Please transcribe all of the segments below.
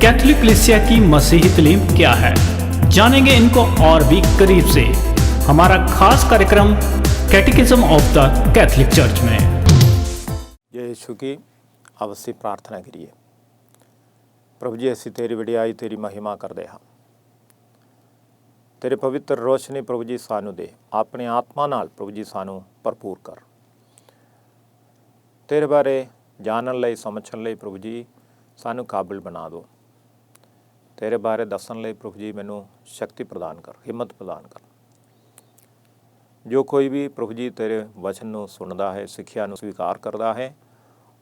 Catholic कलीसिया की मसीही तालीम क्या है, जानेंगे इनको और भी करीब से। हमारा खास कार्यक्रम कैटेकिज्म ऑफ द कैथोलिक चर्च में। जय यीशु की अवश्य प्रार्थना करिए। प्रभु जी, असी तेरी वडियाई तेरी महिमा करते हाँ। तेरे पवित्र रोशनी प्रभु जी सानू दे, अपने आत्मा नाल प्रभु जी सानू भरपूर कर। तेरे बारे जानन लई समझण लई प्रभु जी सानू काबिल बना दो। तेरे बारे दसन लई प्रभु जी मैनू शक्ति प्रदान कर, हिम्मत प्रदान कर। जो कोई भी प्रभु जी तेरे वचन नू सुनदा है, सिੱਖਿਆ ਨੂੰ स्वीकार करता है,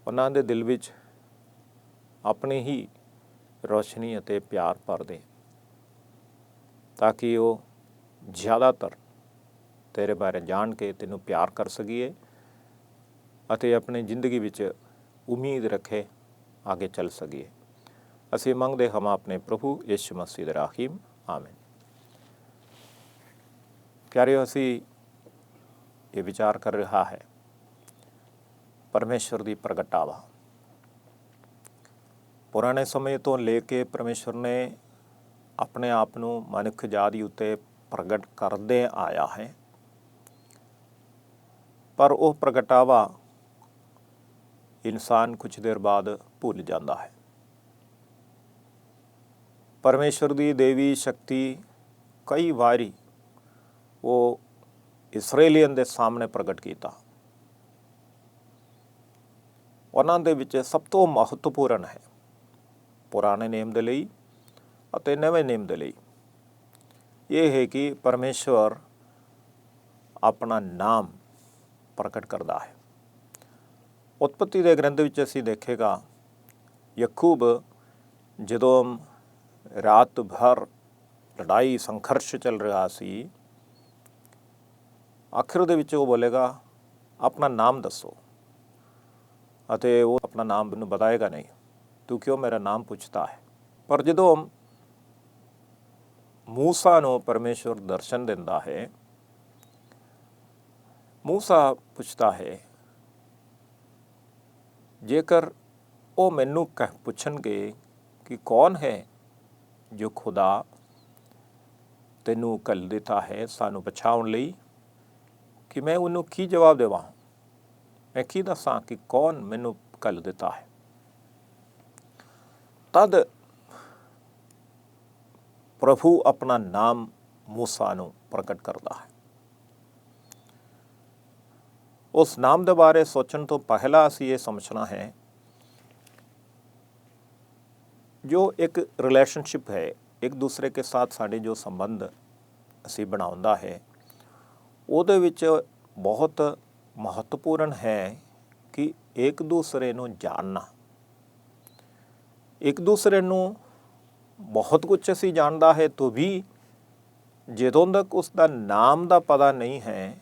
ਉਹਨਾਂ ਦੇ ਦਿਲ ਵਿੱਚ ਆਪਣੀ ਹੀ ਰੋਸ਼ਨੀ ਅਤੇ ਪਿਆਰ ਭਰ ਦੇ, ਤਾਂ ਕਿ ਉਹ ਜ਼ਿਆਦਾਤਰ ਤੇਰੇ ਬਾਰੇ ਜਾਣ ਕੇ ਤੈਨੂੰ ਪਿਆਰ ਕਰ ਸਕੀਏ ਅਤੇ ਆਪਣੀ ਜ਼ਿੰਦਗੀ ਵਿੱਚ ਉਮੀਦ ਰੱਖੇ ਆਗੇ ਚੱਲ ਸਕੀਏ। ਅਸੀਂ ਮੰਗਦੇ ਹਾਂ ਆਪਣੇ ਪ੍ਰਭੂ ਯਿਸੂ ਮਸੀਹ ਦੇ ਰਾਹੀਮ, ਆਮੀਨ। ਪਿਆਰਿਓ, ਅਸੀਂ ਇਹ ਵਿਚਾਰ ਕਰ ਰਿਹਾ ਹੈ परमेश्वर की प्रगटावा। पुराने समय तो लेके परमेश्वर ने अपने आप को मनुख जाति उत्ते प्रगट करते आया है, पर वह प्रगटावा इंसान कुछ देर बाद भुल जाता है। परमेश्वर की देवी शक्ति कई बारी वो इसराइलियन के सामने प्रगट किया। ਉਹਨਾਂ ਦੇ ਵਿੱਚ ਸਭ ਤੋਂ ਮਹੱਤਵਪੂਰਨ ਹੈ ਪੁਰਾਣੇ ਨੇਮ ਦੇ ਲਈ ਅਤੇ ਨਵੇਂ ਨੇਮ ਦੇ ਲਈ ਇਹ ਹੈ ਕਿ ਪਰਮੇਸ਼ਵਰ ਆਪਣਾ ਨਾਮ ਪ੍ਰਗਟ ਕਰਦਾ ਹੈ। ਉਤਪਤੀ ਦੇ ਗ੍ਰੰਥ ਵਿੱਚ ਅਸੀਂ ਦੇਖੇਗਾ, ਯਾਕੂਬ ਜਦੋਂ ਰਾਤ ਭਰ ਲੜਾਈ ਸੰਘਰਸ਼ ਚੱਲ ਰਿਹਾ ਸੀ, ਆਖਿਰ ਦੇ ਵਿੱਚ ਉਹ ਬੋਲੇਗਾ ਆਪਣਾ ਨਾਮ ਦੱਸੋ, ਅਤੇ ਉਹ ਆਪਣਾ ਨਾਮ ਮੈਨੂੰ ਬਤਾਏਗਾ ਨਹੀਂ, ਤੂੰ ਕਿਉਂ ਮੇਰਾ ਨਾਮ ਪੁੱਛਦਾ ਹੈ। ਪਰ ਜਦੋਂ ਮੂਸਾ ਨੂੰ ਪਰਮੇਸ਼ਵਰ ਦਰਸ਼ਨ ਦਿੰਦਾ ਹੈ, ਮੂਸਾ ਪੁੱਛਦਾ ਹੈ, ਜੇਕਰ ਉਹ ਮੈਨੂੰ ਪੁੱਛਣਗੇ ਕਿ ਕੌਣ ਹੈ ਜੋ ਖੁਦਾ ਤੈਨੂੰ ਘੱਲ ਦਿੱਤਾ ਹੈ ਸਾਨੂੰ ਬਚਾਉਣ ਲਈ, ਕਿ ਮੈਂ ਉਹਨੂੰ ਕੀ ਜਵਾਬ ਦੇਵਾਂ, मैं की दसा कि कौन मैनू घल दिता है। तद प्रभु अपना नाम मूसा नू प्रगट करता है। उस नाम के बारे सोचने तो पहला असी ये समझना है, जो एक रिलेशनशिप है, एक दूसरे के साथ साढ़े जो संबंध असी बनाउंदा है, ਉਹਦੇ ਵਿੱਚ बहुत महत्वपूर्ण है कि एक दूसरे ਨੂੰ जानना। एक दूसरे ਨੂੰ बहुत कुछ ਅਸੀਂ ਜਾਣਦਾ ਹੈ, तो भी ਜਦੋਂ ਤੱਕ ਉਸ ਦਾ ਨਾਮ ਦਾ ਪਤਾ ਨਹੀਂ ਹੈ,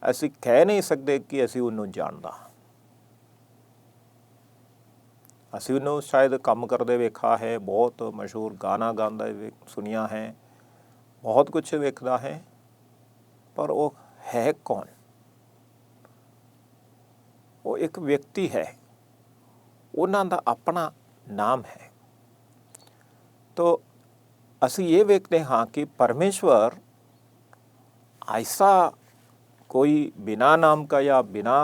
ਅਸੀਂ ਕਹਿ ਨਹੀਂ ਸਕਦੇ ਕਿ ਅਸੀਂ ਉਹਨੂੰ ਜਾਣਦਾ। ਅਸੀਂ ਉਹਨੂੰ ਸ਼ਾਇਦ ਕੰਮ ਕਰਦੇ ਵੇਖਾ ਹੈ, ਬਹੁਤ ਮਸ਼ਹੂਰ ਗਾਣਾ ਗਾਉਂਦਾ ਸੁਣਿਆ ਹੈ, ਬਹੁਤ ਕੁਛ ਵੇਖਦਾ ਹੈ, ਪਰ ਉਹ ਹੈ ਕੌਣ? वो एक व्यक्ति है, उन्हां दा अपना नाम है। तो असी ये देखते हाँ कि परमेश्वर ऐसा कोई बिना नाम का या बिना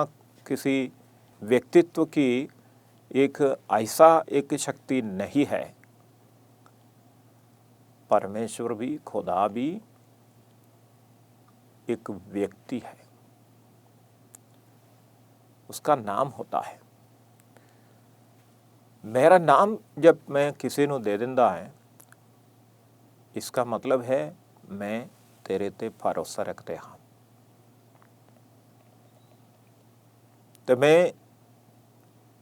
किसी व्यक्तित्व की एक ऐसा एक शक्ति नहीं है। परमेश्वर भी, खुदा भी एक व्यक्ति है, उसका नाम होता है। मेरा नाम जब मैं किसी को दे दिंदा है, इसका मतलब है मैं तेरे ते भरोसा रखते हाँ, तो मैं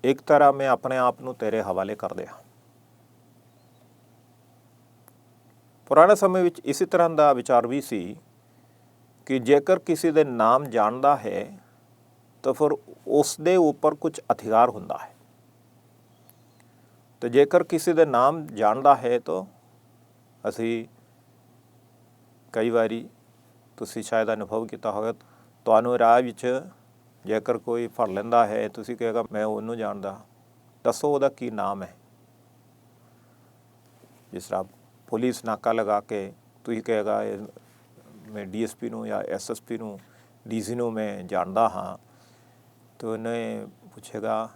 एक तरह मैं अपने आप को तेरे हवाले कर दे हाँ। पुराने समय में इसी तरह का विचार भी सी कि जेकर किसी दे नाम जानता है तो फिर उसके ऊपर कुछ अधिकार होंदा है। तो जेकर किसी दे नाम जानता है तो असी कई बारी तुसी शायद अनुभव किया होगा, तुहानू राह विच जेकर कोई फड़ लेंदा है, तुसी कहेगा मैं उन्होंने जानदा, दसो उहदा की नाम है। ਜਿਸ ਤਰ੍ਹਾਂ ਪੁਲਿਸ ਨਾਕਾ ਲਗਾ ਕੇ ਤੁਸੀਂ ਕਹੇਗਾ ਮੈਂ DSP ਨੂੰ ਜਾਂ SSP ਨੂੰ DC ਨੂੰ ਮੈਂ ਜਾਣਦਾ ਹਾਂ, ਤਾਂ ਉਹਨੇ ਪੁੱਛੇਗਾ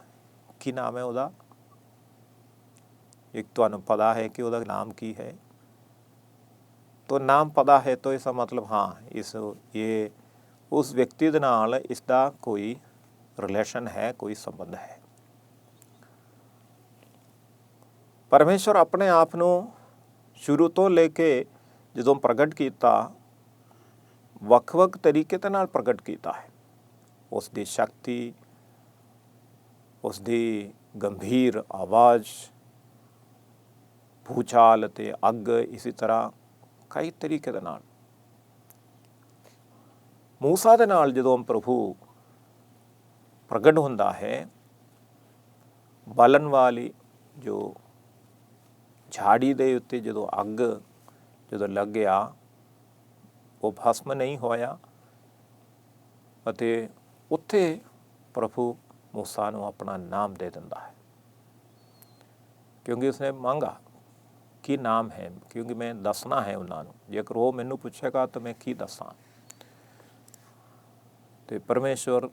ਕੀ ਨਾਮ ਹੈ ਉਹਦਾ। ਇੱਕ ਤੁਹਾਨੂੰ ਪਤਾ ਹੈ ਕਿ ਉਹਦਾ ਨਾਮ ਕੀ ਹੈ, तो नाम पता है तो इसका मतलब हाँ ये उस व्यक्ति दे नाल इसका कोई रिलेशन है, कोई संबंध है। परमेश्वर अपने आप नूं शुरू तो लेके जदों प्रगट किया वख-वख तरीके दे नाल प्रगट किया है। उसकी शक्ति, उसकी गंभीर आवाज़, भूचाल ते अग, इसी तरह कई तरीके दे नाल। मूसा दे नाल जदों प्रभु प्रगट हुंदा है, बालन वाली जो झाड़ी दे उत्ते जदों अग जदों लग गया, वो भस्म नहीं होया अते उत्थे प्रभु मूसा नूं अपना नाम दे दिंदा है, क्योंकि उसने मांगा की नाम है, क्योंकि मैं दसना है उन्होंने, जेकर वो मैनू पूछेगा तो मैं की दसा। तो परमेश्वर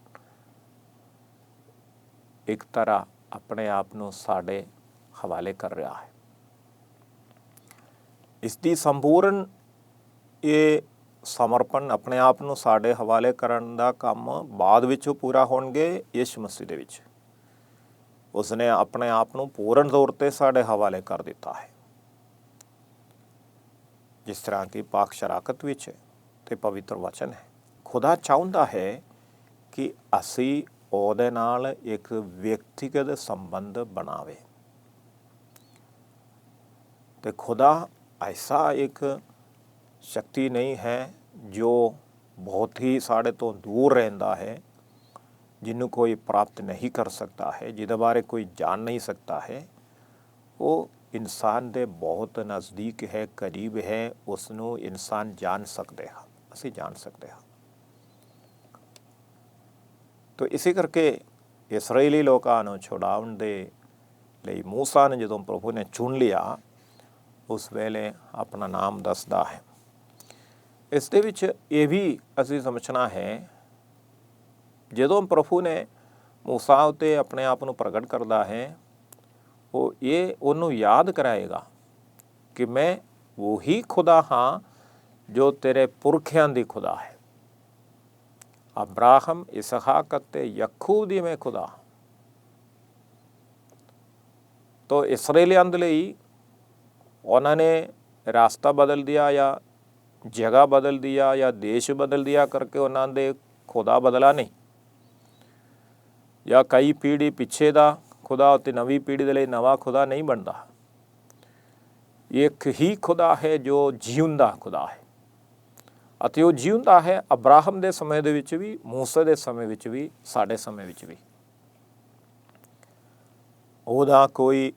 एक तरह अपने आप नूं साडे हवाले कर रहा है। इसकी संपूर्ण ये समर्पण अपने आप नूं साडे हवाले करन दा काम बाद विचों पूरा होणगे यीशु मसीह दे विच। उसने अपने आप नूं पूर्ण तौर ते साडे हवाले कर दिता है, जिस तरह की पाक शराकत विच ते पवित्र वचन है। खुदा चाहुंदा है कि असी ਉਹਦੇ ਨਾਲ एक व्यक्तिगत संबंध बनावे। तो खुदा ऐसा एक शक्ति नहीं है जो बहुत ही साढ़े तो दूर रहता है, जिन्हों कोई प्राप्त नहीं कर सकता है, जिहदे बारे कोई जान नहीं सकता है। वो इंसान दे बहुत नज़दीक है, करीब है, उसनों इंसान जान सकते हैं, असी जान सकते हैं। तो इसी करके इसराइली लोगों को छुड़ाउण दे लई मूसा ने जदों प्रभु ने चुन लिया, उस वेले अपना नाम दसदा है। इस दे विच ये भी असी समझना है, जदों प्रभु ने मूसा उत्ते अपने आप नूं प्रगट करदा है, वो ये उन्होंने याद कराएगा कि मैं वही खुदा हाँ जो तेरे पुरखियां दी खुदा है। अब्राहम, इसहाक ते याकूब दी मैं खुदा। तो इसराइलियां दे लई उन्होंने रास्ता बदल दिया या जगह बदल दिया या देश बदल दिया करके उन्होंने खुदा बदला नहीं, या कई पीढ़ी पिछे दा खुदा ते नवी पीढ़ी दे लई नवा खुदा नहीं बनता। एक ही खुदा है जो जीउंदा खुदा है, ਅਤੇ ਉਹ ਜਿਉਂਦਾ है अब्राहम ਦੇ ਸਮੇਂ ਦੇ ਵਿੱਚ ਵੀ, मूसा ਦੇ ਸਮੇਂ ਵਿੱਚ ਵੀ, ਸਾਡੇ ਸਮੇਂ ਵਿੱਚ ਵੀ। ਉਹਦਾ ਕੋਈ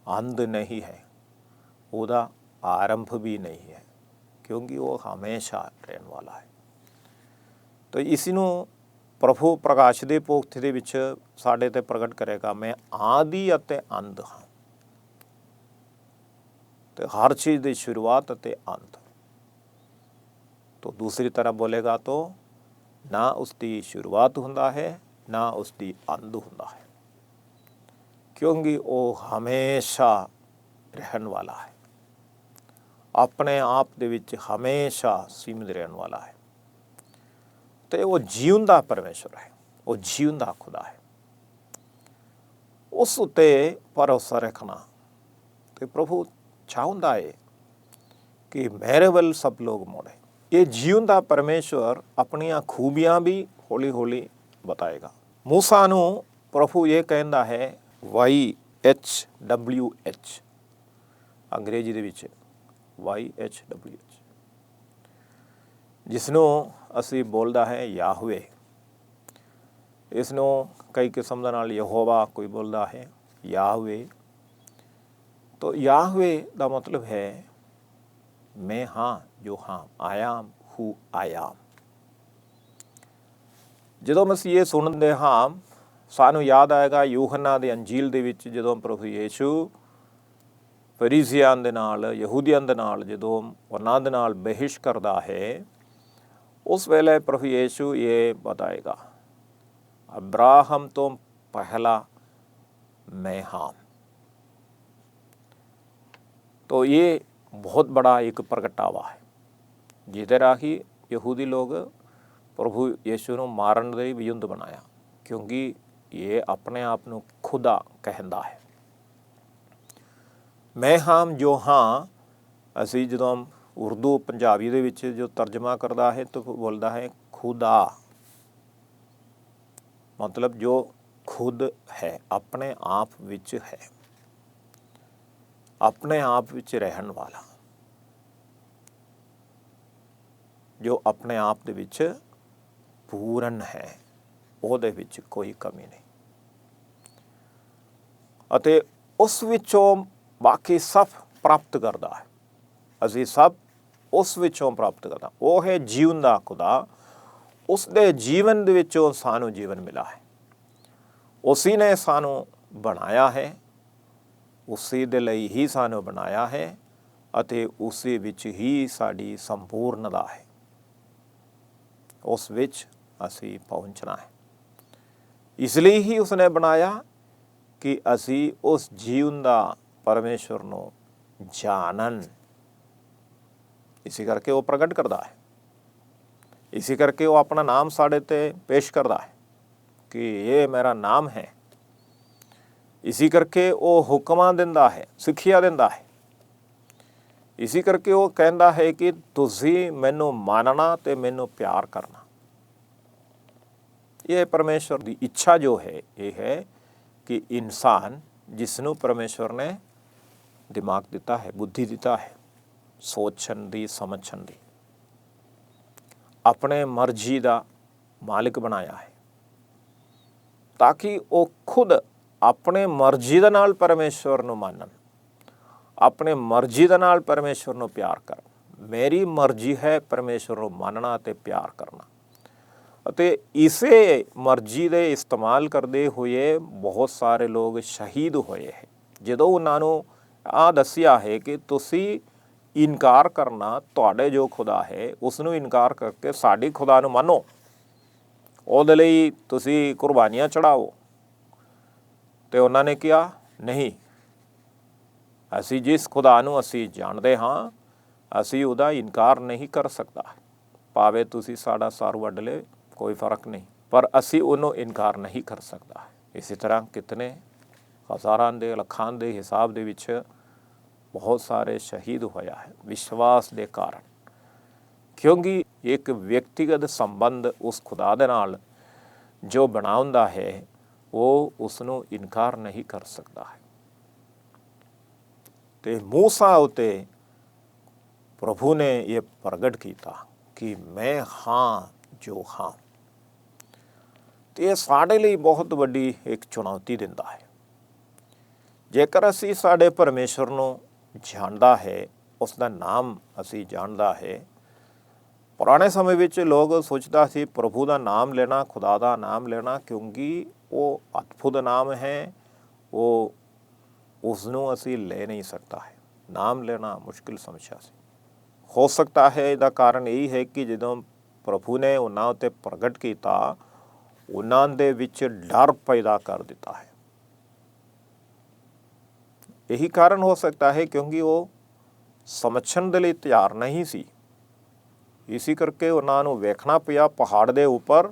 ਅੰਤ नहीं है, ਉਹਦਾ आरंभ भी नहीं है, क्योंकि वो हमेशा रहने वाला है। तो इसी ਨੂੰ प्रभु प्रकाश ਦੇ ਪੋਥੀ ਦੇ ਵਿੱਚ ਸਾਡੇ ਤੇ ਪ੍ਰਗਟ ਕਰੇਗਾ, मैं आदि ਅਤੇ अंत ਹਾਂ। ਤੇ हर चीज़ ਦੀ शुरुआत ਅਤੇ अंत। तो दूसरी तरह बोलेगा तो ना उसकी शुरुआत हुंदा है, ना उसकी अंत हुंदा है, क्योंकि वो हमेशा रहन वाला है, अपने आप दे विच हमेशा सीमित रहन वाला है। तो वो जीउंदा परमेश्वर है, वो जीउंदा खुदा है। उस उत्ते भरोसा रखना। तो प्रभु चाहुंदा है कि मेरे वल सब लोग मुड़े। ये जीउंदा परमेश्वर अपनियां खूबियां भी हौली हौली बताएगा। मूसा नूं प्रभु ये कहता है YHWH, अंग्रेजी दे विच YHWH, जिसनों असी बोलदा है याहवे। इसनों कई किस्म दा नाल यहोवा कोई बोलदा है, याहवे। तो याहवे दा मतलब है मैं हाँ जो हाँ, I am who I am। ਜਦੋਂ ਅਸੀਂ ਇਹ ਸੁਣਦੇ ਹਾਂ, ਸਾਨੂੰ ਯਾਦ ਆਏਗਾ यूहन्ना ਦੇ ਅੰਜੀਲ ਦੇ ਵਿੱਚ ਜਦੋਂ ਪ੍ਰਭੂ ਯੀਸ਼ੂ ਫਰੀਸੀਆਂ ਦੇ ਨਾਲ, ਯਹੂਦੀਆਂ ਦੇ ਨਾਲ ਜਦੋਂ ਉਹਨਾਂ ਦੇ ਨਾਲ ਬਹਿਸ ਕਰਦਾ ਹੈ, ਉਸ ਵੇਲੇ ਪ੍ਰਭੂ ਯੀशु ਇਹ ਬਤਾਏਗਾ, अब्राहम तो पहला मैं हाँ। तो ये बहुत बड़ा एक प्रगटावा है, ਜਿਹਦੇ ਰਾਹੀਂ ਯਹੂਦੀ ਲੋਕ ਪ੍ਰਭੂ ਯੀशु ਨੂੰ ਮਾਰਨ ਦੇ ਵਿਉਂਤ ਬਣਾਇਆ, ਕਿਉਂਕਿ ਇਹ ਆਪਣੇ ਆਪ ਨੂੰ ਖੁਦਾ ਕਹਿੰਦਾ ਹੈ। ਮੈਂ ਹਾਂ ਜੋ ਹਾਂ, ਅਸੀਂ ਜਦੋਂ ਉਰਦੂ ਪੰਜਾਬੀ ਦੇ ਵਿੱਚ ਜੋ ਤਰਜਮਾ ਕਰਦਾ ਹੈ ਤਾਂ ਬੋਲਦਾ ਹੈ ਖੁਦਾ, मतलब जो खुद है, अपने आप विच है, अपने आप विच रहन वाला, जो अपने आप दे विच पूर्ण है, ਉਹਦੇ ਵਿੱਚ ਕੋਈ ਕਮੀ ਨਹੀਂ, ਅਤੇ ਉਸ ਵਿੱਚੋਂ ਬਾਕੀ ਸਭ ਪ੍ਰਾਪਤ ਕਰਦਾ ਹੈ। ਅਸੀਂ ਸਭ ਉਸ ਵਿੱਚੋਂ ਪ੍ਰਾਪਤ ਕਰਦਾ, ਉਹ ਹੈ ਜੀਵਨ ਦਾ ਖੁਦਾ। ਉਸ ਦੇ ਜੀਵਨ ਦੇ ਵਿੱਚੋਂ ਸਾਨੂੰ ਜੀਵਨ ਮਿਲਾ ਹੈ। ਉਸੀ ਨੇ ਸਾਨੂੰ ਬਣਾਇਆ ਹੈ, ਉਸੀ ਦੇ ਲਈ ਹੀ ਸਾਨੂੰ ਬਣਾਇਆ ਹੈ, ਅਤੇ ਉਸੇ ਵਿੱਚ ਹੀ ਸਾਡੀ ਸੰਪੂਰਨਤਾ ਹੈ। ਉਸ ਵਿੱਚ ਅਸੀਂ ਪਹੁੰਚਣਾ ਹੈ। ਇਸ ਲਈ ਹੀ ਉਸਨੇ ਬਣਾਇਆ ਕਿ ਅਸੀਂ ਉਸ ਜੀਵਨ ਦਾ ਪਰਮੇਸ਼ਵਰ ਨੂੰ ਜਾਣਨ। ਇਸੇ ਕਰਕੇ ਉਹ ਪ੍ਰਗਟ ਕਰਦਾ ਹੈ, ਇਸੇ ਕਰਕੇ ਉਹ ਆਪਣਾ ਨਾਮ ਸਾਡੇ ਤੇ ਪੇਸ਼ ਕਰਦਾ ਹੈ ਕਿ ਇਹ ਮੇਰਾ ਨਾਮ ਹੈ। ਇਸੇ ਕਰਕੇ ਉਹ ਹੁਕਮਾਂ ਦਿੰਦਾ ਹੈ, ਸਿੱਖਿਆ ਦਿੰਦਾ ਹੈ। ਇਸੇ ਕਰਕੇ ਉਹ ਕਹਿੰਦਾ ਹੈ ਕਿ ਤੁਸੀਂ ਮੈਨੂੰ ਮੰਨਣਾ ਤੇ ਮੈਨੂੰ ਪਿਆਰ ਕਰਨਾ। ਇਹ ਪਰਮੇਸ਼ਵਰ ਦੀ ਇੱਛਾ ਜੋ ਹੈ, ਇਹ ਹੈ ਕਿ ਇਨਸਾਨ ਜਿਸ ਨੂੰ ਪਰਮੇਸ਼ਵਰ ਨੇ ਦਿਮਾਗ ਦਿੱਤਾ ਹੈ, ਬੁੱਧੀ ਦਿੱਤਾ ਹੈ, ਸੋਚਣ ਦੀ, ਸਮਝਣ ਦੀ, ਆਪਣੇ ਮਰਜ਼ੀ ਦਾ ਮਾਲਿਕ ਬਣਾਇਆ ਹੈ, ਤਾਂ ਕਿ ਉਹ ਖੁਦ ਆਪਣੇ ਮਰਜ਼ੀ ਦੇ ਨਾਲ ਪਰਮੇਸ਼ਵਰ ਨੂੰ ਮੰਨਣ, ਆਪਣੇ ਮਰਜ਼ੀ ਦੇ ਨਾਲ ਪਰਮੇਸ਼ਵਰ ਨੂੰ ਪਿਆਰ ਕਰਨ। ਮੇਰੀ ਮਰਜ਼ੀ ਹੈ ਪਰਮੇਸ਼ਵਰ ਨੂੰ ਮੰਨਣਾ ਅਤੇ ਪਿਆਰ ਕਰਨਾ। ਅਤੇ ਇਸੇ ਮਰਜ਼ੀ ਦੇ ਇਸਤੇਮਾਲ ਕਰਦੇ ਹੋਏ ਬਹੁਤ ਸਾਰੇ ਲੋਕ ਸ਼ਹੀਦ ਹੋਏ ਹੈ। ਜਦੋਂ ਉਹਨਾਂ ਨੂੰ ਆਹ ਦੱਸਿਆ ਹੈ ਕਿ ਤੁਸੀਂ ਇਨਕਾਰ ਕਰਨਾ, ਤੁਹਾਡੇ ਜੋ ਖੁਦਾ ਹੈ ਉਸ ਨੂੰ ਇਨਕਾਰ ਕਰਕੇ ਸਾਡੀ ਖੁਦਾ ਨੂੰ ਮੰਨੋ, ਉਹਦੇ ਲਈ ਤੁਸੀਂ ਕੁਰਬਾਨੀਆਂ ਚੜਾਓ, ਤੇ ਉਹਨਾਂ ਨੇ ਕਿਹਾ ਨਹੀਂ, ਅਸੀਂ ਜਿਸ ਖੁਦਾ ਨੂੰ ਅਸੀਂ ਜਾਣਦੇ ਹਾਂ, ਅਸੀਂ ਉਹਦਾ ਇਨਕਾਰ ਨਹੀਂ ਕਰ ਸਕਦਾ। ਭਾਵੇਂ ਤੁਸੀਂ ਸਾਡਾ ਸਾਰ ਵੱਢ ਲੈ, ਕੋਈ ਫਰਕ ਨਹੀਂ, ਪਰ ਅਸੀਂ ਉਹਨੂੰ ਇਨਕਾਰ ਨਹੀਂ ਕਰ ਸਕਦਾ। ਇਸੇ ਤਰ੍ਹਾਂ ਕਿਤਨੇ ਹਜ਼ਾਰਾਂ ਦੇ, ਲੱਖਾਂ ਦੇ ਹਿਸਾਬ ਦੇ ਵਿੱਚ ਬਹੁਤ ਸਾਰੇ ਸ਼ਹੀਦ ਹੋਇਆ ਹੈ ਵਿਸ਼ਵਾਸ ਦੇ ਕਾਰਨ, ਕਿਉਂਕਿ ਇੱਕ ਵਿਅਕਤੀਗਤ ਸੰਬੰਧ ਉਸ ਖੁਦਾ ਦੇ ਨਾਲ ਜੋ ਬਣਾਉਂਦਾ ਹੈ, ਉਹ ਉਸ ਨੂੰ ਇਨਕਾਰ ਨਹੀਂ ਕਰ ਸਕਦਾ ਹੈ। ਤੇ ਮੂਸਾ ਉਤੇ ਪ੍ਰਭੂ ਨੇ ਇਹ ਪ੍ਰਗਟ ਕੀਤਾ ਕਿ ਮੈਂ ਹਾਂ ਜੋ ਹਾਂ। ਤੇ ਇਹ ਸਾਡੇ ਲਈ ਬਹੁਤ ਵੱਡੀ ਇੱਕ ਚੁਣੌਤੀ ਦਿੰਦਾ ਹੈ। ਜੇਕਰ ਅਸੀਂ ਸਾਡੇ ਪਰਮੇਸ਼ਵਰ ਨੂੰ ਜਾਣਦਾ ਹੈ, ਉਸ ਦਾ ਨਾਮ ਅਸੀਂ ਜਾਣਦਾ ਹੈ। ਪੁਰਾਣੇ ਸਮੇਂ ਵਿੱਚ ਲੋਕ ਸੋਚਦਾ ਸੀ ਪ੍ਰਭੂ ਦਾ ਨਾਮ ਲੈਣਾ, ਖੁਦਾ ਦਾ ਨਾਮ ਲੈਣਾ, ਕਿਉਂਕਿ ਉਹ ਅਦਭੁਤ ਨਾਮ ਹੈ, ਉਹ ਉਸ ਨੂੰ ਅਸੀਂ ਲੈ ਨਹੀਂ ਸਕਦਾ ਹੈ। ਨਾਮ ਲੈਣਾ ਮੁਸ਼ਕਿਲ ਸਮਝਿਆ ਸੀ। ਹੋ ਸਕਦਾ ਹੈ ਇਹਦਾ ਕਾਰਨ ਇਹ ਹੈ ਕਿ ਜਦੋਂ ਪ੍ਰਭੂ ਨੇ ਉਹਨਾਂ ਉੱਤੇ ਪ੍ਰਗਟ ਕੀਤਾ, ਉਹਨਾਂ ਦੇ ਵਿੱਚ ਡਰ ਪੈਦਾ ਕਰ ਦਿੱਤਾ ਹੈ। ਇਹੀ ਕਾਰਨ ਹੋ ਸਕਦਾ ਹੈ ਕਿਉਂਕਿ ਉਹ ਸਮਝਣ ਦੇ ਲਈ ਤਿਆਰ ਨਹੀਂ ਸੀ। ਇਸੇ ਕਰਕੇ ਉਹਨਾਂ ਨੂੰ ਵੇਖਣਾ ਪਿਆ ਪਹਾੜ ਦੇ ਉੱਪਰ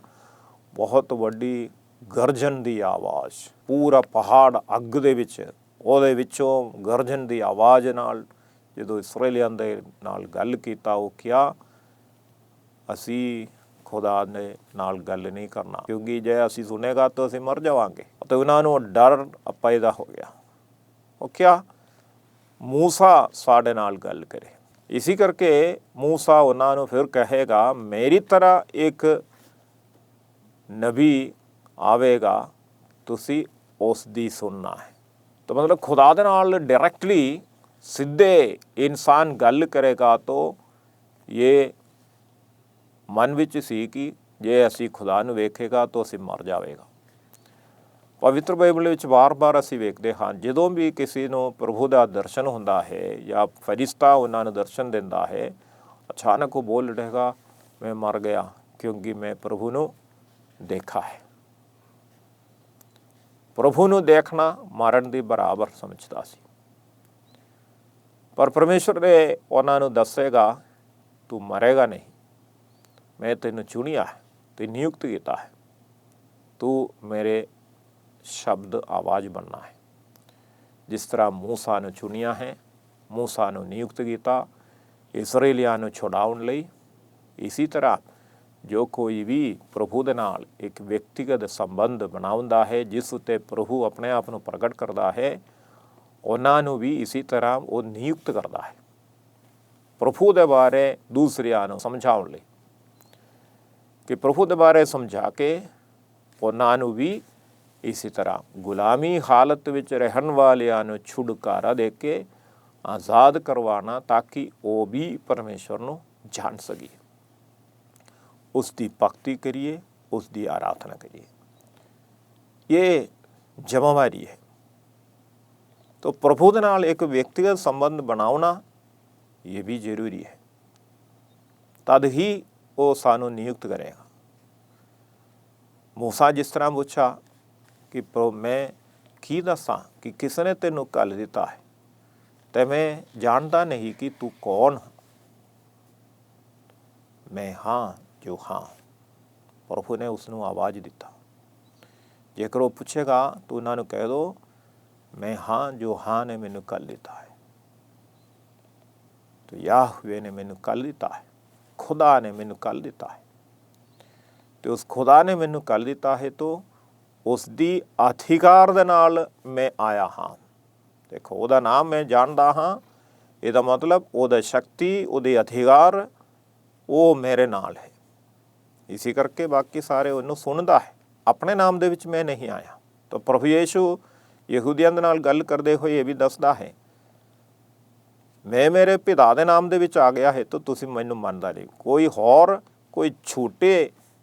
ਬਹੁਤ ਵੱਡੀ ਗਰਜਨ ਦੀ ਆਵਾਜ਼, ਪੂਰਾ ਪਹਾੜ ਅੱਗ ਦੇ ਵਿੱਚ, ਉਹਦੇ ਵਿੱਚੋਂ ਗਰਜਨ ਦੀ ਆਵਾਜ਼ ਨਾਲ ਜਦੋਂ ਇਸਰਾਏਲੀਆਂ ਦੇ ਨਾਲ ਗੱਲ ਕੀਤਾ, ਉਹ ਕਿਹਾ ਅਸੀਂ ਖੁਦਾ ਦੇ ਨਾਲ ਗੱਲ ਨਹੀਂ ਕਰਨਾ, ਕਿਉਂਕਿ ਜੇ ਅਸੀਂ ਸੁਣੇਗਾ ਤਾਂ ਅਸੀਂ ਮਰ ਜਾਵਾਂਗੇ। ਅਤੇ ਉਹਨਾਂ ਨੂੰ ਡਰ ਪੈਦਾ ਹੋ ਗਿਆ। ਉਹ ਕਿਹਾ ਮੂਸਾ ਸਾਡੇ ਨਾਲ ਗੱਲ ਕਰੇ। ਇਸੇ ਕਰਕੇ ਮੂਸਾ ਉਹਨਾਂ ਨੂੰ ਫਿਰ ਕਹੇਗਾ ਮੇਰੀ ਤਰ੍ਹਾਂ ਇੱਕ ਨਬੀ ਆਵੇਗਾ, ਤੁਸੀਂ ਉਸ ਦੀ ਸੁਣਨਾ ਹੈ। ਤਾਂ ਮਤਲਬ ਖੁਦਾ ਦੇ ਨਾਲ ਡਾਇਰੈਕਟਲੀ ਸਿੱਧੇ ਇਨਸਾਨ ਗੱਲ ਕਰੇਗਾ ਤਾਂ ਇਹ ਮਨ ਵਿੱਚ ਸੀ ਕਿ ਜੇ ਅਸੀਂ ਖੁਦਾ ਨੂੰ ਵੇਖੇਗਾ ਤਾਂ ਅਸੀਂ ਮਰ ਜਾਵੇਗਾ। ਪਵਿੱਤਰ ਬਾਈਬਲ ਵਿੱਚ ਵਾਰ-ਵਾਰ ਅਸੀਂ ਵੇਖਦੇ ਹਾਂ, ਜਦੋਂ ਵੀ ਕਿਸੇ ਨੂੰ ਪ੍ਰਭੂ ਦਾ ਦਰਸ਼ਨ ਹੁੰਦਾ ਹੈ ਜਾਂ ਫਰਿਸ਼ਤਾ ਉਹਨਾਂ ਨੂੰ ਦਰਸ਼ਨ ਦਿੰਦਾ ਹੈ, ਅਚਾਨਕ ਉਹ ਬੋਲ ਉਠੇਗਾ, ਮੈਂ ਮਰ ਗਿਆ ਕਿਉਂਕਿ ਮੈਂ ਪ੍ਰਭੂ ਨੂੰ ਦੇਖਾ ਹੈ। ਪ੍ਰਭੂ ਨੂੰ ਦੇਖਣਾ ਮਰਨ ਦੀ ਬਰਾਬਰ ਸਮਝਦਾ ਸੀ। ਪਰ ਪਰਮੇਸ਼ਵਰ ਨੇ ਉਹਨਾਂ ਨੂੰ ਦੱਸੇਗਾ, ਤੂੰ ਮਰੇਗਾ ਨਹੀਂ, ਮੈਂ ਤੈਨੂੰ ਚੁਣਿਆ ਹੈ ਤੇ ਨਿਯੁਕਤ ਕੀਤਾ ਹੈ, ਤੂੰ ਮੇਰੇ ਸ਼ਬਦ ਆਵਾਜ਼ ਬਣਨਾ ਹੈ। ਜਿਸ ਤਰ੍ਹਾਂ ਮੂਸਾ ਨੂੰ ਚੁਣਿਆ ਹੈ, ਮੂਸਾ ਨੂੰ ਨਿਯੁਕਤ ਕੀਤਾ ਇਸਰਾਏਲੀਆਂ ਨੂੰ ਛੁਡਾਉਣ ਲਈ, ਇਸੀ ਤਰ੍ਹਾਂ ਜੋ ਕੋਈ ਵੀ ਪ੍ਰਭੂ ਦੇ ਨਾਲ ਇੱਕ ਵਿਅਕਤੀਗਤ ਸੰਬੰਧ ਬਣਾਉਂਦਾ ਹੈ, ਜਿਸ ਉੱਤੇ ਪ੍ਰਭੂ ਆਪਣੇ ਆਪ ਨੂੰ ਪ੍ਰਗਟ ਕਰਦਾ ਹੈ, ਉਹਨਾਂ ਨੂੰ ਵੀ ਇਸੀ ਤਰ੍ਹਾਂ ਉਹ ਨਿਯੁਕਤ ਕਰਦਾ ਹੈ ਪ੍ਰਭੂ ਦੇ ਬਾਰੇ ਦੂਸਰਿਆਂ ਨੂੰ ਸਮਝਾਉਣ ਲਈ, ਕਿ ਪ੍ਰਭੂ ਦੇ ਬਾਰੇ ਸਮਝਾ ਕੇ ਉਹਨਾਂ ਨੂੰ ਵੀ ਇਸੇ ਤਰ੍ਹਾਂ ਗੁਲਾਮੀ ਹਾਲਤ ਵਿੱਚ ਰਹਿਣ ਵਾਲਿਆਂ ਨੂੰ ਛੁਟਕਾਰਾ ਦੇ ਕੇ ਆਜ਼ਾਦ ਕਰਵਾਉਣਾ, ਤਾਂ ਕਿ ਉਹ ਵੀ ਪਰਮੇਸ਼ਵਰ ਨੂੰ ਜਾਣ ਸਕੀਏ, ਉਸ ਦੀ ਭਗਤੀ ਕਰੀਏ, ਉਸ ਦੀ ਆਰਾਧਨਾ ਕਰੀਏ। ਇਹ ਜ਼ਿੰਮੇਵਾਰੀ ਹੈ। तो प्रभु के नाल एक व्यक्तिगत संबंध बनाना ये भी जरूरी है, तद ही वो सानू नियुक्त करेगा। मूसा जिस तरह पूछा कि मैं की दसा कि किसने तेनू कल दिता है, तो मैं जानता नहीं कि तू कौन। मैं हाँ जो हाँ, प्रभु ने उसनू आवाज़ दिता। जेकर वो पूछेगा तो उन्होंने कह दो, मैं हाँ जो हाँ ने मैनू कल दिता है। तो याहवे ने मैनू कल दिता है, खुदा ने मैनू कल दिता है। तो उस खुदा ने मैनू कल दिता है, तो उसकी अधिकार दे नाल मैं आया हाँ। देखो उहदा नाम मैं जानदा हाँ, इहदा मतलब उहदा शक्ति, उहदे अधिकार वो मेरे नाल है। इसी करके बाकी सारे उन्होंने सुनदा है। अपने नाम दे विच मैं नहीं आया। तो प्रभु यीशु यहूदियों दे नाल गल करदे होए ये भी दसदा है, मैं मेरे पिता दे नाम दे विच आ गया है तो तुसीं मैनूं मनदा नहीं। कोई होर कोई छूटे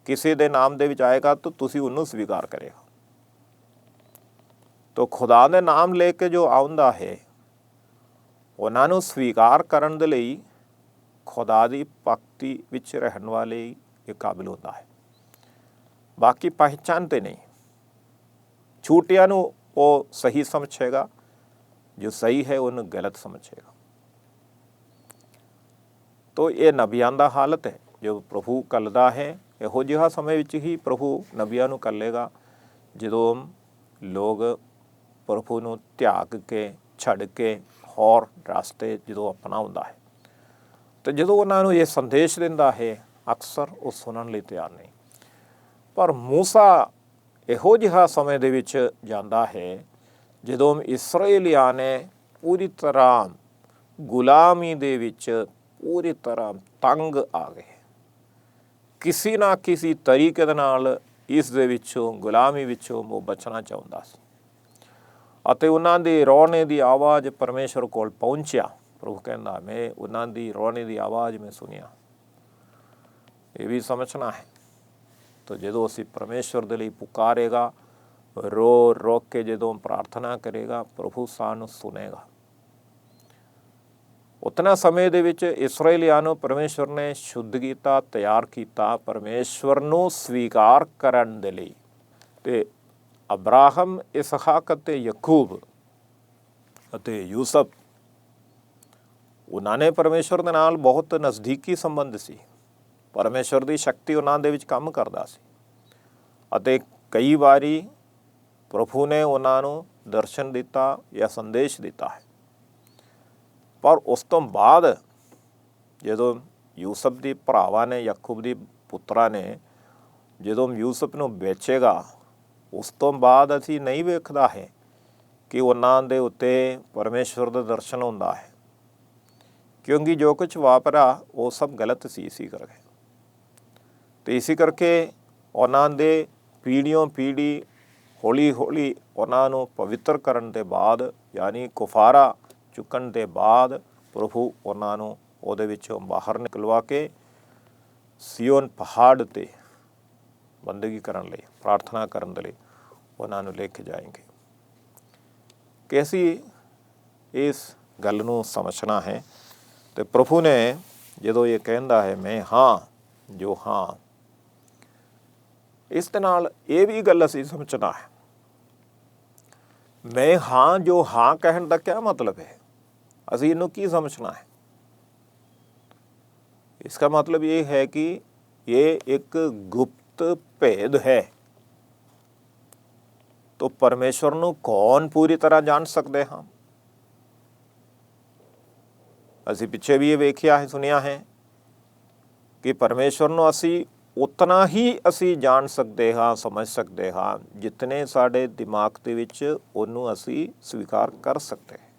किसी दे नाम दे विच आएगा तो तुसीं उहनूं स्वीकार करेगा। तो खुदा दे नाम लेके जो आउंदा है उन्हां नूं स्वीकार करन दे लई खुदा दी भगती विच रहण वाले ये काबिल होता है। बाकी पहचानते नहीं। छूटिया नूं वो सही समझेगा, जो सही है उन्हें गलत समझेगा। तो ये नबियां दा हालत है जो प्रभु कलदा है। इहो जिहा समय विच ही प्रभु नबियां नूं कल्लेगा जदों लोग प्रभु नूं त्याग के छड़ के होर रास्ते जदों अपनाउंदा है। तो जदों उन्हां नूं ये संदेश दिंदा है अक्सर वो सुनन लई तैयार नहीं। पर मूसा इहो जिहा समय दे विच जांदा है जदों इसराइलियां ने पूरी तरह गुलामी दे विच पूरी तरह तंग आ गए। किसी ना किसी तरीके दे नाल इस दे विचों गुलामी विचों वो बचना चाहुंदा सी अते उन्हां दी रोने दी आवाज़ परमेश्वर कोल पहुंचिया। प्रभु कहंदा मैं उन्हां दी रोने दी आवाज़ में सुनिया। ये भी समझना है। तो जदों असीं परमेश्वर दे लई पुकारेगा, रो रो के जदों प्रार्थना करेगा, प्रभु सानू सुनेगा। उतना समय दे विच इस्राएलियां नूं परमेश्वर ने शुद्ध कीता, तैयार कीता परमेश्वर नूं स्वीकार करन दे लई। ते अब्राहम, इसहाक अते याकूब अते यूसुफ उन्हां ने परमेश्वर दे नाल बहुत नज़दीकी संबंध सी। परमेश्वर की शक्ति उन्हां दे विच काम करदा सी अते कई वारी प्रभु ने उन्हां नूं दर्शन दिता या संदेश दिता है। पर उस तो बाद जदों यूसुफ दी भरावां ने, याकूब दी पुत्रा ने जदों यूसुफ नूं बेचेगा, उस तो बाद असीं नहीं वेखदा है कि उन्हां दे उत्ते परमेश्वर दा दर्शन हुंदा है, क्योंकि जो कुछ वापरा वो सब गलत सी। इसी करके तो इसी करके उन्हां दे पीढ़ियों पीढ़ी हौली हौली उन्हां नूं पवित्र करन दे बाद, यानी कुफारा चुकन दे बाद प्रभु उन्हां नूं उहदे विचों बाहर निकलवा के सियोन पहाड़ ते बंदगी करन लई, प्रार्थना करन दे लई ਉਹਨਾਂ ਨੂੰ ਲੈ ਕੇ ਜਾਏਂਗੇ। ਕਿ ਅਸੀਂ ਇਸ ਗੱਲ ਨੂੰ ਸਮਝਣਾ ਹੈ। ਤੇ ਪ੍ਰਭੂ ਨੇ ਜਦੋਂ ਇਹ ਕਹਿੰਦਾ ਹੈ ਮੈਂ ਹਾਂ ਜੋ ਹਾਂ, ਇਸ ਦੇ ਨਾਲ ਇਹ ਵੀ ਗੱਲ ਅਸੀਂ ਸਮਝਣਾ ਹੈ, ਮੈਂ ਹਾਂ ਜੋ ਹਾਂ ਕਹਿਣ ਦਾ ਕਿਆ ਮਤਲਬ ਹੈ, ਅਸੀਂ ਇਹਨੂੰ ਕੀ ਸਮਝਣਾ ਹੈ। इसका मतलब ये है कि ये एक गुप्त भेद है। तो परमेश्वर ਨੂੰ ਕੌਣ ਪੂਰੀ ਤਰ੍ਹਾਂ ਜਾਣ ਸਕਦੇ ਹਾਂ। ਅਸੀਂ ਪਿੱਛੇ ਵੀ ਇਹ ਵੇਖਿਆ ਹੈ, ਸੁਣਿਆ ਹੈ ਕਿ ਪਰਮੇਸ਼ਵਰ ਨੂੰ ਅਸੀਂ ਉਤਨਾ ਹੀ ਅਸੀਂ ਜਾਣ ਸਕਦੇ ਹਾਂ, ਸਮਝ ਸਕਦੇ ਹਾਂ, ਜਿਤਨੇ ਸਾਡੇ ਦਿਮਾਗ ਦੇ ਵਿੱਚ ਉਹਨੂੰ ਅਸੀਂ ਸਵੀਕਾਰ ਕਰ ਸਕਦੇ ਹਾਂ।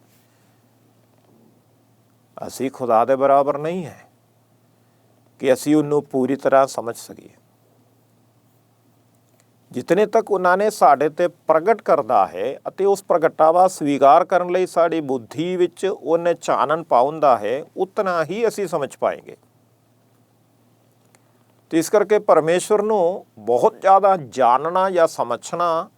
ਅਸੀਂ ਖੁਦਾ ਦੇ ਬਰਾਬਰ ਨਹੀਂ ਹੈ ਕਿ ਅਸੀਂ ਉਹਨੂੰ ਪੂਰੀ ਤਰ੍ਹਾਂ ਸਮਝ ਸਕੀਏ। ਜਿਤਨੇ ਤੱਕ ਉਹਨਾਂ ਨੇ ਸਾਡੇ ਤੇ ਪ੍ਰਗਟ ਕਰਦਾ ਹੈ ਅਤੇ ਉਸ ਪ੍ਰਗਟਾਵਾ ਸਵੀਕਾਰ ਕਰਨ ਲਈ ਸਾਡੀ ਬੁੱਧੀ ਵਿੱਚ ਉਹਨੇ ਚਾਨਣ ਪਾਉਂਦਾ ਹੈ, ਉਤਨਾ ਹੀ ਅਸੀਂ ਸਮਝ ਪਾਏਂਗੇ। ਤੇ ਇਸ ਕਰਕੇ ਪਰਮੇਸ਼ਵਰ ਨੂੰ ਬਹੁਤ ਜ਼ਿਆਦਾ ਜਾਣਨਾ ਜਾਂ ਸਮਝਣਾ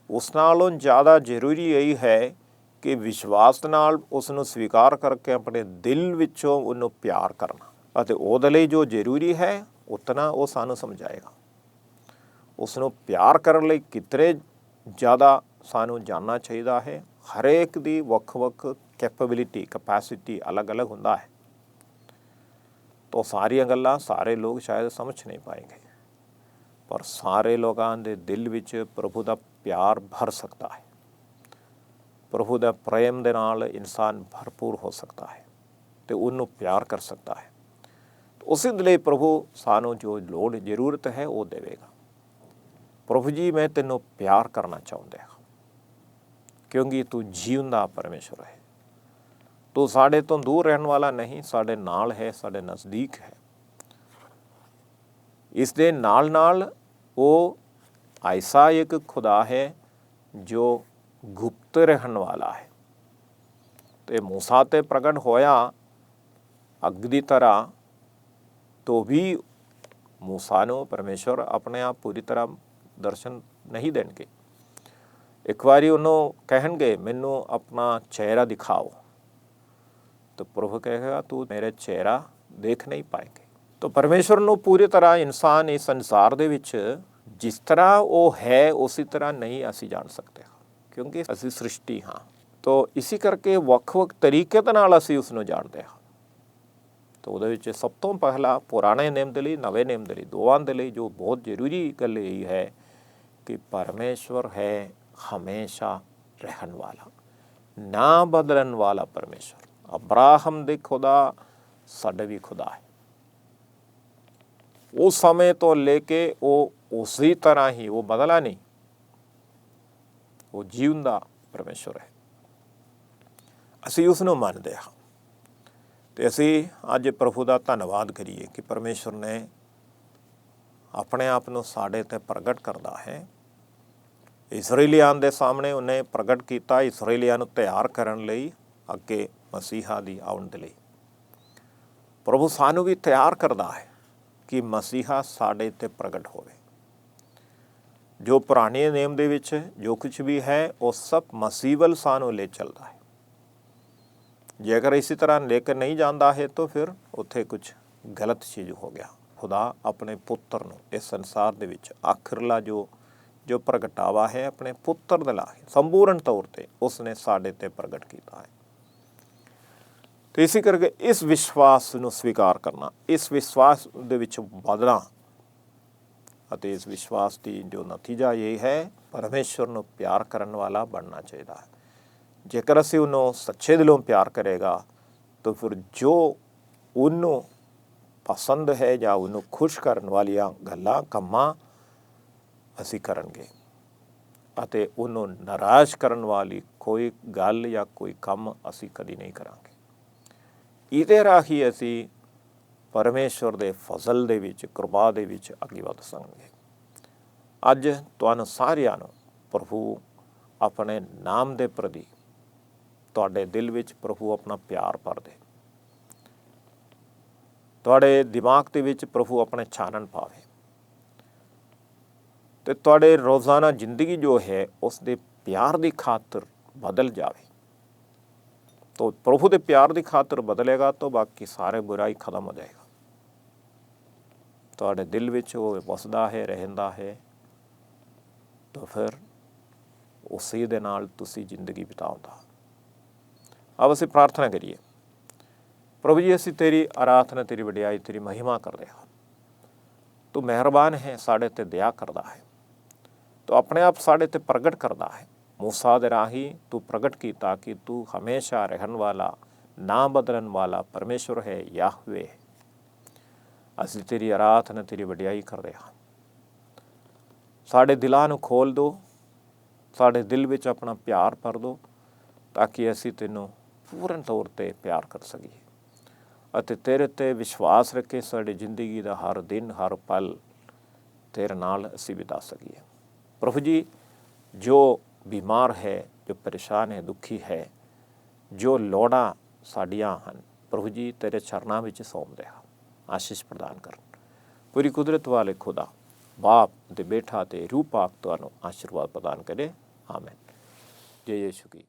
ਉਸ ਨਾਲੋਂ ਜ਼ਿਆਦਾ ਜ਼ਰੂਰੀ ਇਹੀ ਹੈ ਕਿ ਵਿਸ਼ਵਾਸ ਨਾਲ ਉਸ ਨੂੰ ਸਵੀਕਾਰ ਕਰਕੇ ਆਪਣੇ ਦਿਲ ਵਿੱਚੋਂ ਉਹਨੂੰ ਪਿਆਰ ਕਰਨਾ। ਅਤੇ ਉਹਦੇ ਲਈ ਜੋ ਜ਼ਰੂਰੀ ਹੈ ਉਤਨਾ ਉਹ ਸਾਨੂੰ ਸਮਝਾਏਗਾ। ਉਸ ਨੂੰ ਪਿਆਰ ਕਰਨ ਲਈ ਕਿਤਨੇ ਜ਼ਿਆਦਾ ਸਾਨੂੰ ਜਾਣਨਾ ਚਾਹੀਦਾ ਹੈ। ਹਰੇਕ ਦੀ ਵੱਖ-ਵੱਖ ਕੈਪੇਬਿਲਿਟੀ, ਕਪੈਸਿਟੀ ਅਲੱਗ-ਅਲੱਗ ਹੁੰਦਾ ਹੈ। ਤਾਂ ਸਾਰੀਆਂ ਗੱਲਾਂ ਸਾਰੇ ਲੋਕ ਸ਼ਾਇਦ ਸਮਝ ਨਹੀਂ ਪਾਏਂਗੇ, ਪਰ ਸਾਰੇ ਲੋਕਾਂ ਦੇ ਦਿਲ ਵਿੱਚ ਪ੍ਰਭੂ ਦਾ ਪਿਆਰ ਭਰ ਸਕਦਾ ਹੈ। ਪ੍ਰਭੂ ਦਾ ਪ੍ਰੇਮ ਦੇ ਨਾਲ ਇਨਸਾਨ ਭਰਪੂਰ ਹੋ ਸਕਦਾ ਹੈ ਅਤੇ ਉਹਨੂੰ ਪਿਆਰ ਕਰ ਸਕਦਾ ਹੈ। ਉਸੇ ਦੇ ਲਈ ਪ੍ਰਭੂ ਸਾਨੂੰ ਜੋ ਲੋੜ ਜ਼ਰੂਰਤ ਹੈ ਉਹ ਦੇਵੇਗਾ। ਪ੍ਰਭੂ ਜੀ ਮੈਂ ਤੈਨੂੰ ਪਿਆਰ ਕਰਨਾ ਚਾਹੁੰਦਾ ਹਾਂ ਕਿਉਂਕਿ ਤੂੰ ਜੀਵਨ ਪਰਮੇਸ਼ਵਰ ਹੈ। ਤੂੰ ਸਾਡੇ ਤੋਂ ਦੂਰ ਰਹਿਣ ਵਾਲਾ ਨਹੀਂ, ਸਾਡੇ ਨਾਲ ਹੈ, ਸਾਡੇ ਨਜ਼ਦੀਕ ਹੈ। ਇਸ ਦੇ ਨਾਲ ਨਾਲ ਉਹ ਐਸਾ ਇੱਕ ਖੁਦਾ ਹੈ ਜੋ ਗੁਪਤ ਰਹਿਣ ਵਾਲਾ ਹੈ। ਤੇ ਮੂਸਾ ਤੇ ਪ੍ਰਗਟ ਹੋਇਆ ਅੱਗ ਦੀ ਤਰ੍ਹਾਂ, तो भी मूसा ਨੂੰ ਪਰਮੇਸ਼ਵਰ ਆਪਣੇ ਆਪ ਪੂਰੀ ਤਰ੍ਹਾਂ ਦਰਸ਼ਨ ਨਹੀਂ ਦੇਣਗੇ। ਇੱਕ ਵਾਰੀ ਉਹਨੂੰ ਕਹਿਣਗੇ ਮੈਨੂੰ ਆਪਣਾ ਚਿਹਰਾ ਦਿਖਾਓ, ਤਾਂ ਪ੍ਰਭੂ ਕਹੇਗਾ ਤੂੰ ਮੇਰੇ ਚਿਹਰਾ ਦੇਖ ਨਹੀਂ ਪਾਏਂਗੇ। ਤਾਂ ਪਰਮੇਸ਼ਵਰ ਨੂੰ ਪੂਰੀ ਤਰ੍ਹਾਂ ਇਨਸਾਨ ਇਸ ਸੰਸਾਰ ਦੇ ਵਿੱਚ ਜਿਸ ਤਰ੍ਹਾਂ ਉਹ ਹੈ ਉਸੇ ਤਰ੍ਹਾਂ ਨਹੀਂ ਅਸੀਂ ਜਾਣ ਸਕਦੇ, ਕਿਉਂਕਿ ਅਸੀਂ ਸ੍ਰਿਸ਼ਟੀ ਹਾਂ। ਤਾਂ ਇਸੇ ਕਰਕੇ ਵੱਖ-ਵੱਖ ਤਰੀਕੇ ਦੇ ਨਾਲ ਅਸੀਂ ਉਸ ਨੂੰ ਜਾਣਦੇ ਹਾਂ। ਤਾਂ ਉਹਦੇ ਵਿੱਚ ਸਭ ਤੋਂ ਪਹਿਲਾ ਪੁਰਾਣੇ ਨਿਯਮ ਦੇ ਲਈ, ਨਵੇਂ ਨਿਯਮ ਦੇ ਲਈ, ਦੋਵਾਂ ਦੇ ਲਈ ਜੋ ਬਹੁਤ ਜ਼ਰੂਰੀ ਗੱਲ ਇਹ ਹੈ ਕਿ ਪਰਮੇਸ਼ਵਰ ਹੈ ਹਮੇਸ਼ਾ ਰਹਿਣ ਵਾਲਾ, ਨਾ ਬਦਲਣ ਵਾਲਾ ਪਰਮੇਸ਼ਵਰ। ਅਬਰਾਹਮ ਦੇ ਖੁਦਾ ਸਾਡੇ ਵੀ ਖੁਦਾ ਹੈ। ਉਸ ਸਮੇਂ ਤੋਂ ਲੈ ਕੇ ਉਹ ਉਸੇ ਤਰ੍ਹਾਂ ਹੀ, ਉਹ ਬਦਲਾ ਨਹੀਂ, ਉਹ ਜੀਵਨ ਦਾ ਪਰਮੇਸ਼ਵਰ ਹੈ। ਅਸੀਂ ਉਸ ਨੂੰ ਮੰਨਦੇ ਹਾਂ ਤੇ ਅਸੀਂ ਅੱਜ ਪ੍ਰਭੂ ਦਾ ਧੰਨਵਾਦ ਕਰੀਏ ਕਿ ਪਰਮੇਸ਼ਵਰ ਨੇ ਆਪਣੇ ਆਪ ਨੂੰ ਸਾਡੇ ਤੇ ਪ੍ਰਗਟ ਕਰਦਾ ਹੈ। ਇਸਰਾਏਲੀਆਂ ਦੇ ਸਾਹਮਣੇ ਉਹਨੇ ਪ੍ਰਗਟ ਕੀਤਾ, ਇਸਰਾਏਲੀਆਂ ਨੂੰ ਤਿਆਰ ਕਰਨ ਲਈ ਅੱਗੇ ਮਸੀਹਾ ਦੀ ਆਉਣ ਦੇ ਲਈ। ਪ੍ਰਭੂ ਸਾਨੂੰ ਵੀ ਤਿਆਰ ਕਰਦਾ ਹੈ ਕਿ ਮਸੀਹਾ ਸਾਡੇ ਤੇ ਪ੍ਰਗਟ ਹੋਵੇ। ਜੋ ਪੁਰਾਣੇ ਨਿਯਮ ਦੇ ਵਿੱਚ ਜੋ ਕੁਝ ਵੀ ਹੈ ਉਹ ਸਭ ਮਸੀਹ ਵੱਲ ਸਾਨੂੰ ਲੈ ਚੱਲਦਾ ਹੈ। ਜੇਕਰ ਇਸੇ ਤਰ੍ਹਾਂ ਲੈ ਕੇ ਨਹੀਂ ਜਾਂਦਾ ਹੈ ਤਾਂ ਫਿਰ ਉੱਥੇ ਕੁਝ ਗਲਤ ਚੀਜ਼ ਹੋ ਗਿਆ। ਖੁਦਾ ਆਪਣੇ ਪੁੱਤਰ ਨੂੰ ਇਸ ਸੰਸਾਰ ਦੇ ਵਿੱਚ ਆਖਰਲਾ ਜੋ ਪ੍ਰਗਟਾਵਾ ਹੈ ਆਪਣੇ ਪੁੱਤਰ ਦੇ ਲਈ ਸੰਪੂਰਨ ਤੌਰ ਤੇ ਉਸਨੇ ਸਾਡੇ ਤੇ ਪ੍ਰਗਟ ਕੀਤਾ ਹੈ। ਤੇ ਇਸੇ ਕਰਕੇ ਇਸ ਵਿਸ਼ਵਾਸ ਨੂੰ ਸਵੀਕਾਰ ਕਰਨਾ, ਇਸ ਵਿਸ਼ਵਾਸ ਦੇ ਵਿੱਚ ਵਧਣਾ ਅਤੇ ਇਸ ਵਿਸ਼ਵਾਸ ਦੀ ਜੋ ਨਤੀਜਾ ਇਹ ਹੈ ਪਰਮੇਸ਼ਵਰ ਨੂੰ ਪਿਆਰ ਕਰਨ ਵਾਲਾ ਬਣਨਾ ਚਾਹੀਦਾ ਹੈ। ਜੇਕਰ ਅਸੀਂ ਉਹਨੂੰ ਸੱਚੇ ਦਿਲੋਂ ਪਿਆਰ ਕਰੇਗਾ ਤਾਂ ਫਿਰ ਜੋ ਉਹਨੂੰ ਪਸੰਦ ਹੈ ਜਾਂ ਉਹਨੂੰ ਖੁਸ਼ ਕਰਨ ਵਾਲੀਆਂ ਗੱਲਾਂ, ਕੰਮਾਂ ਅਸੀਂ ਕਰਾਂਗੇ ਅਤੇ ਉਹਨੂੰ ਨਾਰਾਜ਼ ਕਰਨ ਵਾਲੀ ਕੋਈ ਗੱਲ ਜਾਂ ਕੋਈ ਕੰਮ ਅਸੀਂ ਕਦੀ ਨਹੀਂ ਕਰਾਂਗੇ। ਇਹਦੇ ਰਾਹੀਂ ਅਸੀਂ ਪਰਮੇਸ਼ਵਰ ਦੇ ਫਜ਼ਲ ਦੇ ਵਿੱਚ, ਕਿਰਪਾ ਦੇ ਵਿੱਚ ਅੱਗੇ ਵਧ ਸਕਾਂਗੇ। ਅੱਜ ਤੁਹਾਨੂੰ ਸਾਰਿਆਂ ਨੂੰ ਪ੍ਰਭੂ ਆਪਣੇ ਨਾਮ ਦੇ ਪ੍ਰਤੀ ਤੁਹਾਡੇ ਦਿਲ ਵਿੱਚ ਪ੍ਰਭੂ ਆਪਣਾ ਪਿਆਰ ਭਰ ਦੇ, ਤੁਹਾਡੇ ਦਿਮਾਗ ਦੇ ਵਿੱਚ ਪ੍ਰਭੂ ਆਪਣੇ ਚਾਨਣ ਪਾਵੇ ਤੇ ਤੁਹਾਡੇ ਰੋਜ਼ਾਨਾ ਜ਼ਿੰਦਗੀ ਜੋ ਹੈ ਉਸ ਦੇ ਪਿਆਰ ਦੀ ਖਾਤਰ ਬਦਲ ਜਾਵੇ। तो प्रभु के प्यार की खातर बदलेगा तो बाकी सारे बुराई खत्म हो जाएगा। तो दिल विच वो वसदा है रहंदा है, तो फिर उसी दे नाल तुसी जिंदगी बिताओ। अब असीं प्रार्थना करिए। प्रभु जी, असीं तेरी आराधना, तेरी वडियाई, तेरी महिमा कर रहे हैं। तू मेहरबान है, साढ़े ते दया करदा है, तो अपने आप साढ़े ते प्रगट करदा है। मूसा दे राही तू प्रगट कीता कि तू हमेशा रहन वाला, ना बदलन वाला परमेश्वर है, याहवे है। असीं तेरी आराधना, तेरी वडियाई कर रहे हैं। साढ़े दिलां नूं खोल दो, साढ़े दिल विच अपना प्यार भर दो, ताकि असीं तैनूं पूर्ण तौर ते प्यार कर सकीए ਅਤੇ तेरे ते विश्वास रखे साड़ी जिंदगी का हर दिन हर पल तेरे नाल असीं बिता सकीए। प्रभु जी, जो बीमार है, जो परेशान है, दुखी है, जो लोड़ा साड़ियाँ हैं, प्रभु जी तेरे चरनां विच सौंप दे, आशीष प्रदान कर। पूरी कुदरत वाले खुदा बाप ते बेटा ते रूह पाक तुहानूं आशीर्वाद प्रदान करे। आमीन। जय यीशु की।